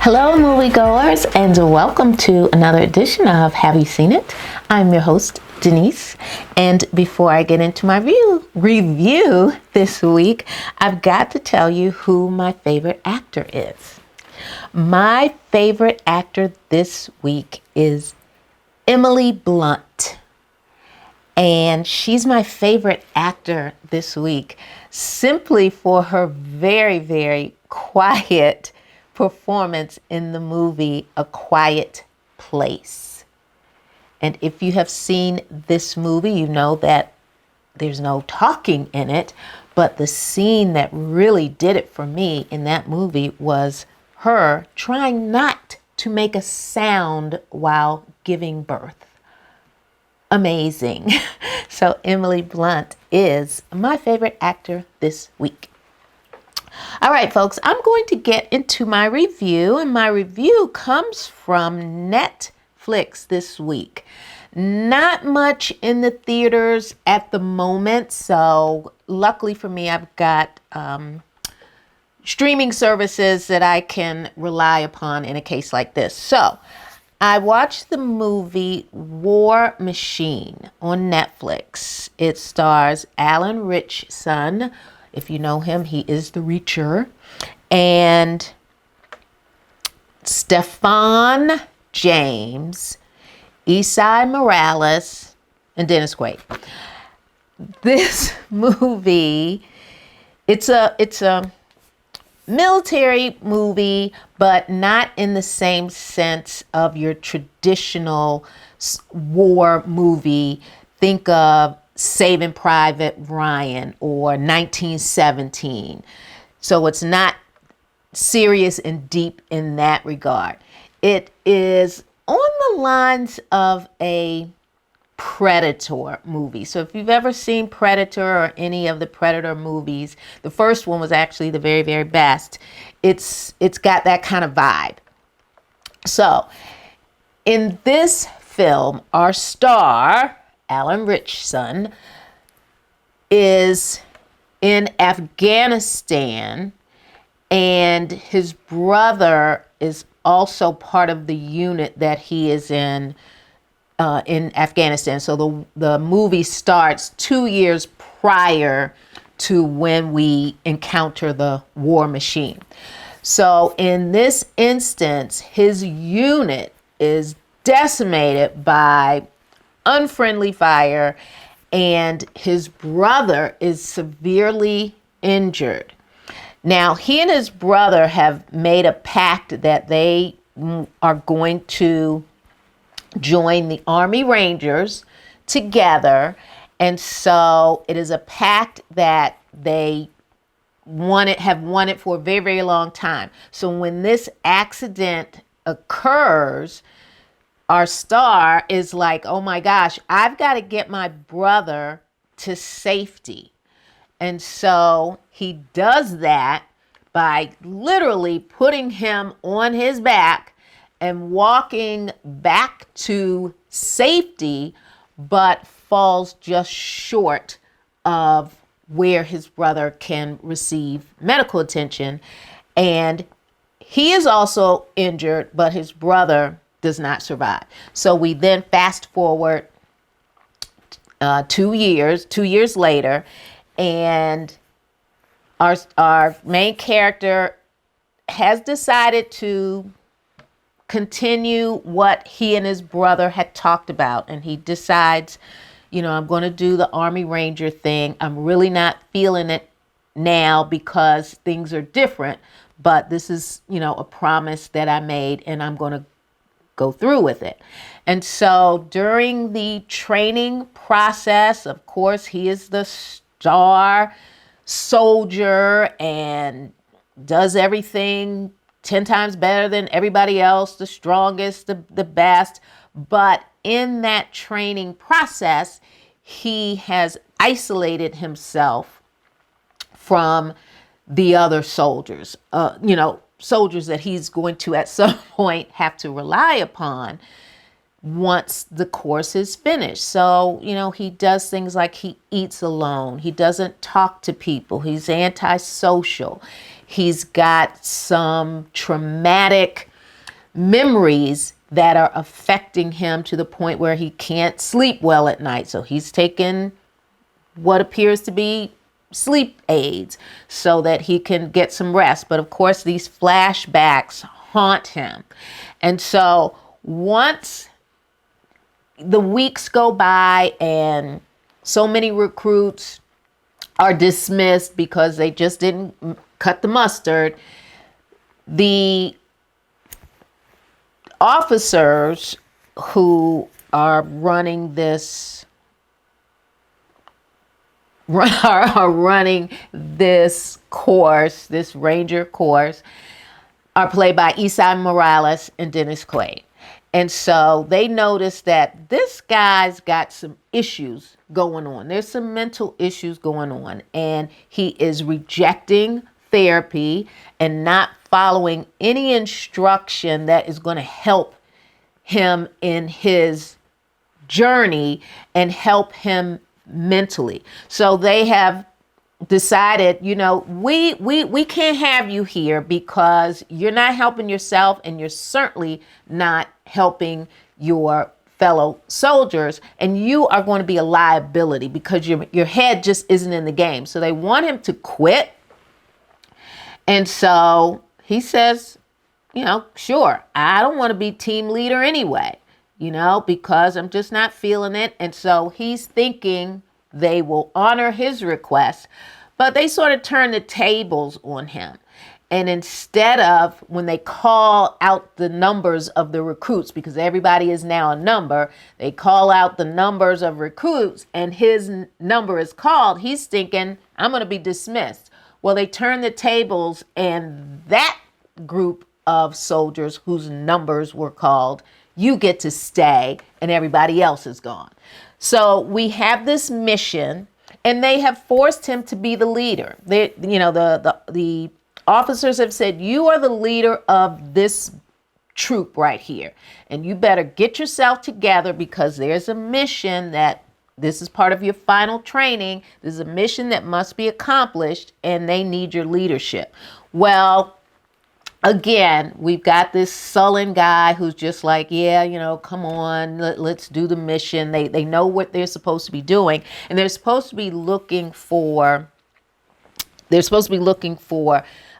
Hello, moviegoers, and welcome to another edition of Have You Seen It? I'm your host, Denise, and before I get into my review this week, I've got to tell you who my favorite actor is. My favorite actor this week is Emily Blunt, and she's my favorite actor this week simply for her very, very quiet performance in the movie A Quiet Place. And if you have seen this movie, you know that there's no talking in it, but the scene that really did it for me in that movie was her trying not to make a sound while giving birth. Amazing. So Emily Blunt is my favorite actor this week. All right, folks, I'm going to get into my review, and my review comes from Netflix this week. Not much in the theaters at the moment, so luckily for me, I've got streaming services that I can rely upon in a case like this. So I watched the movie War Machine on Netflix. It stars Alan Ritchson. If you know him, he is the Reacher. And Stefan James, Esai Morales, and Dennis Quaid. This movie, it's a military movie, but not in the same sense of your traditional war movie. Think of Saving Private Ryan or 1917. So it's not serious and deep in that regard. It is on the lines of a Predator movie. So if you've ever seen Predator or any of the Predator movies, the first one was actually the very, very best. It's got that kind of vibe. So in this film, our star, Alan Ritchson, is in Afghanistan, and his brother is also part of the unit that he is in Afghanistan. So the movie starts 2 years prior to when we encounter the war machine. So in this instance, his unit is decimated by unfriendly fire, and his brother is severely injured. Now, he and his brother have made a pact that they are going to join the Army Rangers together, and so it is a pact that they have wanted for a very, very long time. So when this accident occurs, our star is like, oh my gosh, I've got to get my brother to safety. And so he does that by literally putting him on his back and walking back to safety, but falls just short of where his brother can receive medical attention. And he is also injured, but his brother does not survive. So we then fast forward 2 years later, and our main character has decided to continue what he and his brother had talked about, and he decides, I'm going to do the Army Ranger thing. I'm really not feeling it now because things are different, but this is, a promise that I made, and I'm going to go through with it. And so during the training process, of course, he is the star soldier and does everything 10 times better than everybody else, the strongest, the best. But in that training process, he has isolated himself from the other soldiers, soldiers that he's going to at some point have to rely upon once the course is finished. So, he does things like he eats alone. He doesn't talk to people. He's antisocial. He's got some traumatic memories that are affecting him to the point where he can't sleep well at night. So he's taken what appears to be sleep aids so that he can get some rest. But of course, these flashbacks haunt him. And so once the weeks go by and so many recruits are dismissed because they just didn't cut the mustard, the officers who are running this course, this ranger course, are played by Esai Morales and Dennis Quaid. And so they noticed that this guy's got some issues going on. There's some mental issues going on, and he is rejecting therapy and not following any instruction that is going to help him in his journey and help him mentally. So they have decided, we can't have you here because you're not helping yourself and you're certainly not helping your fellow soldiers, and you are going to be a liability because your head just isn't in the game. So they want him to quit. And so he says, sure, I don't want to be team leader anyway, because I'm just not feeling it. And so he's thinking they will honor his request, but they sort of turn the tables on him. And instead of, when they call out the numbers of the recruits, because everybody is now a number, they call out the numbers of recruits and his number is called, he's thinking, I'm going to be dismissed. Well, they turn the tables, and that group of soldiers whose numbers were called, you get to stay, and everybody else is gone. So we have this mission, and they have forced him to be the leader. The officers have said, you are the leader of this troop right here, and you better get yourself together because there's a mission that this is part of your final training. There's a mission that must be accomplished, and they need your leadership. Well, again, we've got this sullen guy who's just like, come on, let's do the mission. They know what they're supposed to be doing, and they're supposed to be looking for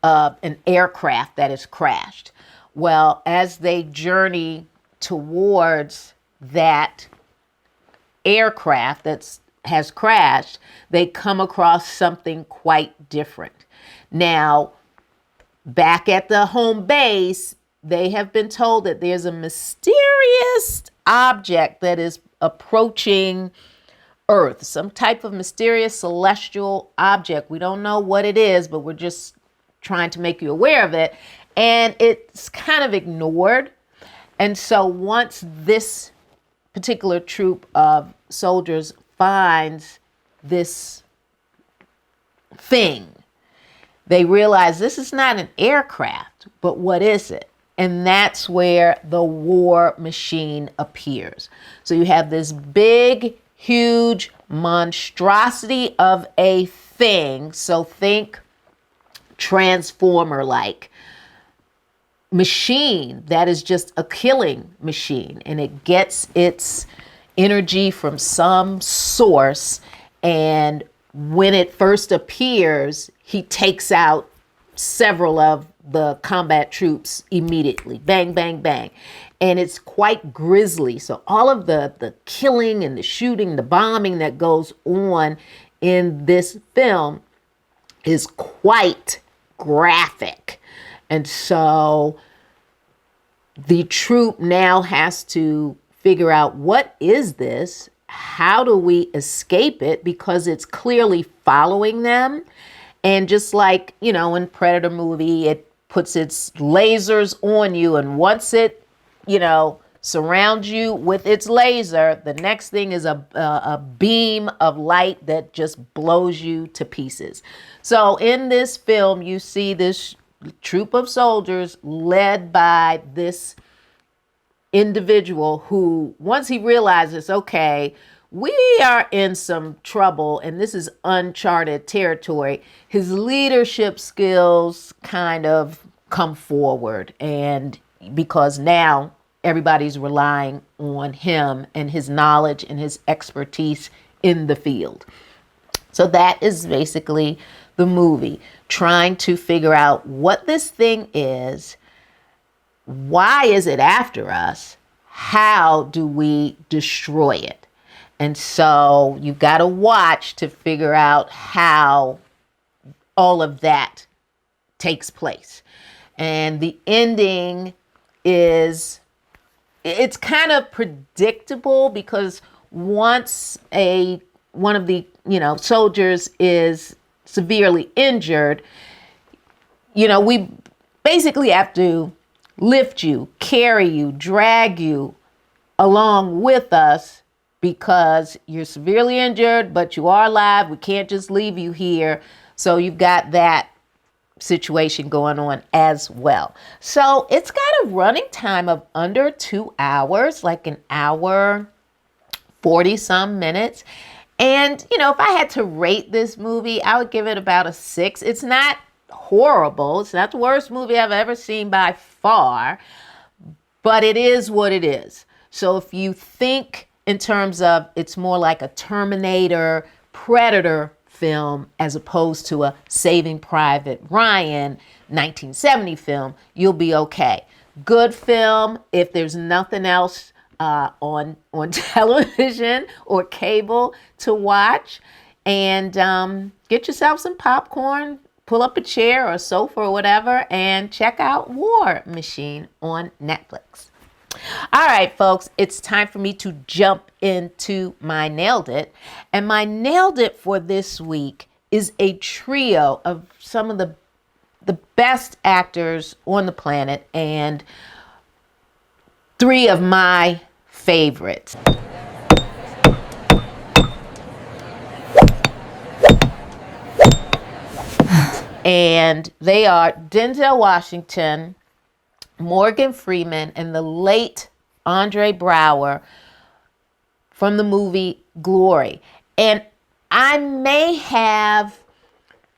an aircraft that has crashed. Well, as they journey towards that aircraft that has crashed, they come across something quite different. Now, back at the home base, they have been told that there's a mysterious object that is approaching Earth, some type of mysterious celestial object. We don't know what it is, but we're just trying to make you aware of it. And it's kind of ignored. And so once this particular troop of soldiers finds this thing, they realize this is not an aircraft, but what is it? And that's where the war machine appears. So you have this big, huge monstrosity of a thing. So think Transformer-like machine that is just a killing machine, and it gets its energy from some source, and when it first appears, he takes out several of the combat troops immediately. Bang, bang, bang. And it's quite grisly. So all of the killing and the shooting, the bombing that goes on in this film is quite graphic. And so the troop now has to figure out, what is this? How do we escape it? Because it's clearly following them. And just like, in Predator movie, it puts its lasers on you. And once it, surrounds you with its laser, the next thing is a beam of light that just blows you to pieces. So in this film, you see this troop of soldiers led by this individual who, once he realizes, okay, we are in some trouble and this is uncharted territory, his leadership skills kind of come forward, and because now everybody's relying on him and his knowledge and his expertise in the field. So that is basically the movie, trying to figure out what this thing is, why is it after us, how do we destroy it? And so you've got to watch to figure out how all of that takes place. And the ending is, it's kind of predictable, because once one of the soldiers is severely injured, we basically have to lift you, carry you, drag you along with us, because you're severely injured, but you are alive. We can't just leave you here. So you've got that situation going on as well. So it's got a running time of under 2 hours, like an hour, 40 some minutes. And, if I had to rate this movie, I would give it about a 6. It's not horrible. It's not the worst movie I've ever seen by far, but it is what it is. So if you think in terms of, it's more like a Terminator, Predator film as opposed to a Saving Private Ryan 1970 film, you'll be okay. Good film if there's nothing else on television or cable to watch. And get yourself some popcorn, pull up a chair or a sofa or whatever, and check out War Machine on Netflix. All right, folks, it's time for me to jump into my Nailed It. And my Nailed It for this week is a trio of some of the best actors on the planet, and 3 of my favorites. And they are Denzel Washington, Morgan Freeman, and the late Andre Braugher from the movie Glory. And I may have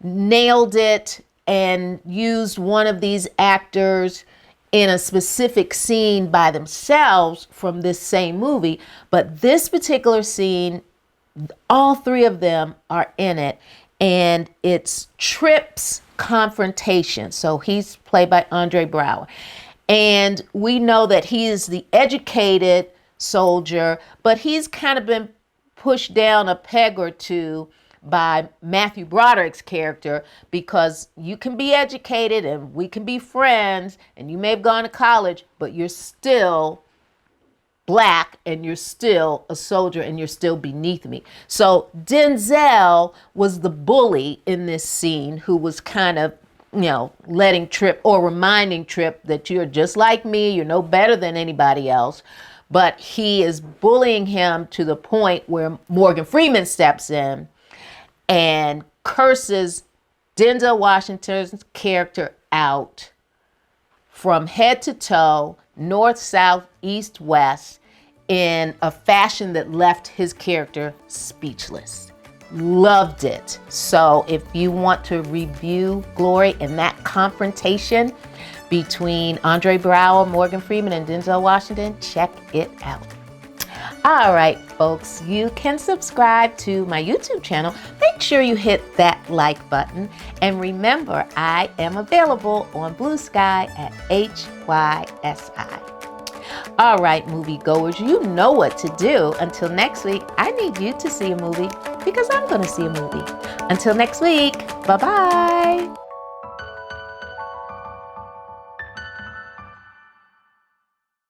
nailed it and used one of these actors in a specific scene by themselves from this same movie, but this particular scene, all 3 of them are in it, and it's Trip's confrontation. So he's played by Andre Braugher. And we know that he is the educated soldier, but he's kind of been pushed down a peg or two by Matthew Broderick's character, because you can be educated and we can be friends and you may have gone to college, but you're still Black and you're still a soldier and you're still beneath me. So Denzel was the bully in this scene, who was kind of letting Trip, or reminding Trip, that you're just like me, you're no better than anybody else. But he is bullying him to the point where Morgan Freeman steps in and curses Denzel Washington's character out from head to toe, north, south, east, west, in a fashion that left his character speechless. Loved it. So if you want to review Glory and that confrontation between Andre Braugher, Morgan Freeman, and Denzel Washington, check it out. All right, folks, you can subscribe to my YouTube channel. Make sure you hit that like button. And remember, I am available on BlueSky at HYSI. All right, moviegoers, you know what to do. Until next week, I need you to see a movie, because I'm going to see a movie. Until next week, bye-bye.